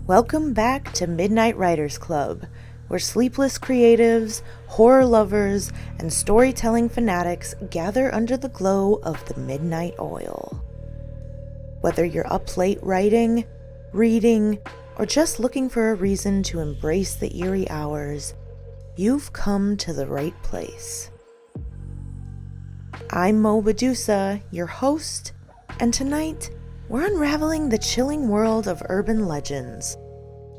Welcome back to Midnight Writers Club, where sleepless creatives, horror lovers, and storytelling fanatics gather under the glow of the midnight oil. Whether you're up late writing, reading, or just looking for a reason to embrace the eerie hours, you've come to the right place. I'm Mo Medusa, your host, and tonight we're unraveling the chilling world of urban legends.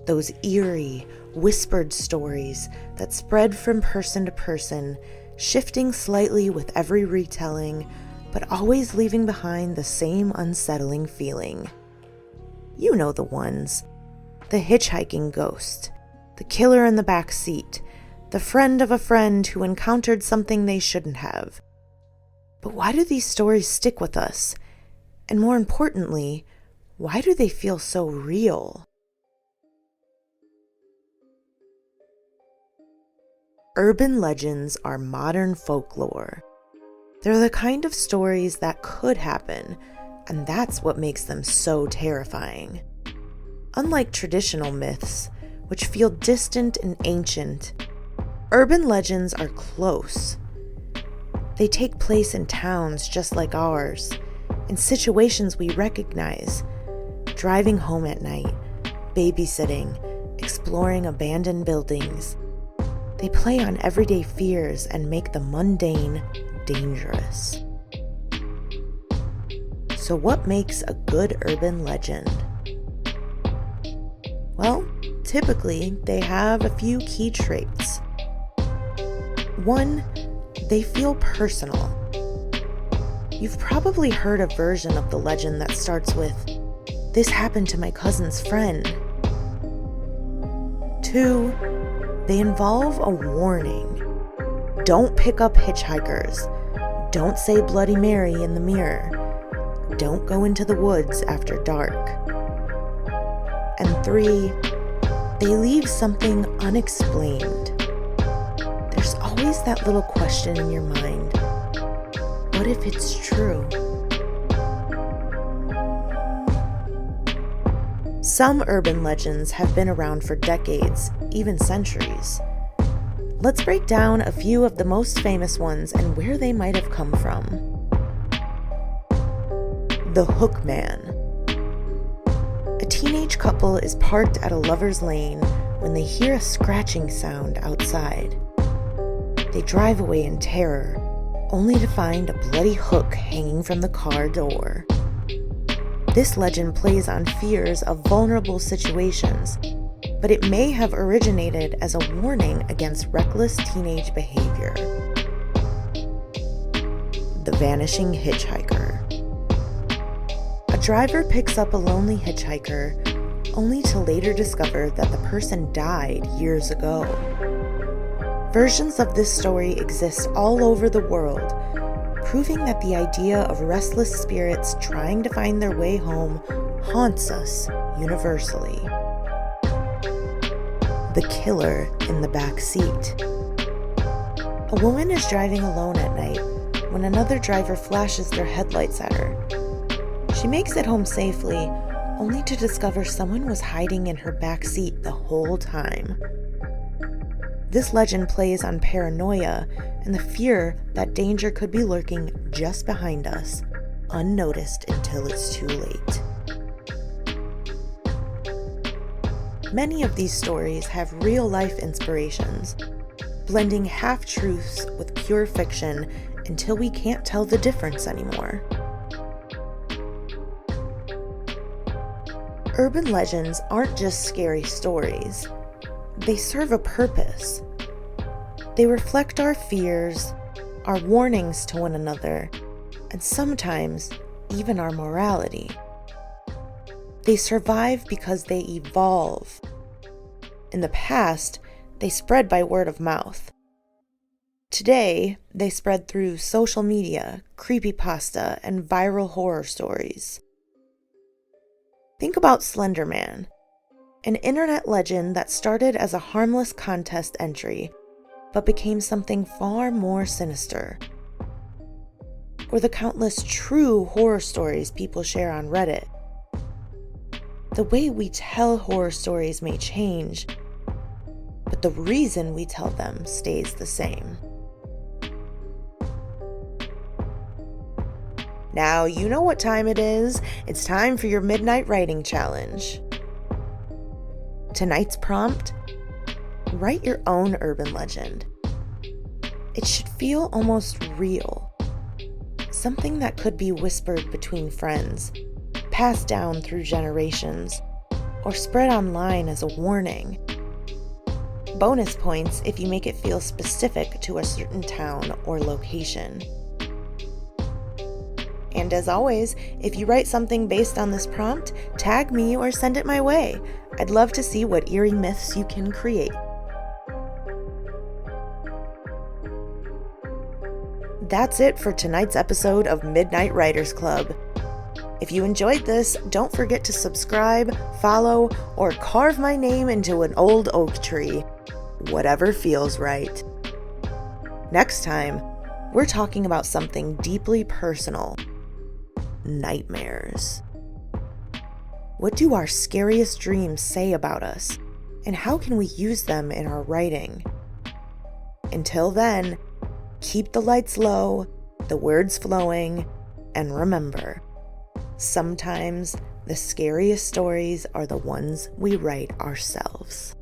Those eerie, whispered stories that spread from person to person, shifting slightly with every retelling, but always leaving behind the same unsettling feeling. You know the ones. The hitchhiking ghost, the killer in the back seat, the friend of a friend who encountered something they shouldn't have. But why do these stories stick with us? And more importantly, why do they feel so real? Urban legends are modern folklore. They're the kind of stories that could happen, and that's what makes them so terrifying. Unlike traditional myths, which feel distant and ancient, urban legends are close. They take place in towns just like ours, in situations we recognize, driving home at night, babysitting, exploring abandoned buildings. They play on everyday fears and make the mundane dangerous. So what makes a good urban legend? Well, typically they have a few key traits. 1, they feel personal. You've probably heard a version of the legend that starts with, "This happened to my cousin's friend." 2, they involve a warning. Don't pick up hitchhikers. Don't say Bloody Mary in the mirror. Don't go into the woods after dark. And 3, they leave something unexplained. There's always that little question in your mind. What if it's true? Some urban legends have been around for decades, even centuries. Let's break down a few of the most famous ones and where they might have come from. The Hook Man. A teenage couple is parked at a lover's lane when they hear a scratching sound outside. They drive away in terror, only to find a bloody hook hanging from the car door. This legend plays on fears of vulnerable situations, but it may have originated as a warning against reckless teenage behavior. The Vanishing Hitchhiker. A driver picks up a lonely hitchhiker, only to later discover that the person died years ago. Versions of this story exist all over the world, proving that the idea of restless spirits trying to find their way home haunts us universally. The Killer in the Back Seat. A woman is driving alone at night when another driver flashes their headlights at her. She makes it home safely, only to discover someone was hiding in her back seat the whole time. This legend plays on paranoia and the fear that danger could be lurking just behind us, unnoticed until it's too late. Many of these stories have real-life inspirations, blending half-truths with pure fiction until we can't tell the difference anymore. Urban legends aren't just scary stories. They serve a purpose. They reflect our fears, our warnings to one another, and sometimes even our morality. They survive because they evolve. In the past, they spread by word of mouth. Today, they spread through social media, creepypasta, and viral horror stories. Think about Slender Man, an internet legend that started as a harmless contest entry, but became something far more sinister. Or the countless true horror stories people share on Reddit. The way we tell horror stories may change, but the reason we tell them stays the same. Now you know what time it is. It's time for your midnight writing challenge. Tonight's prompt: write your own urban legend. It should feel almost real. Something that could be whispered between friends, passed down through generations, or spread online as a warning. Bonus points if you make it feel specific to a certain town or location. And as always, if you write something based on this prompt, tag me or send it my way. I'd love to see what eerie myths you can create. That's it for tonight's episode of Midnight Writers Club. If you enjoyed this, don't forget to subscribe, follow, or carve my name into an old oak tree. Whatever feels right. Next time, we're talking about something deeply personal: nightmares. What do our scariest dreams say about us, and how can we use them in our writing? Until then, keep the lights low, the words flowing, and remember, sometimes the scariest stories are the ones we write ourselves.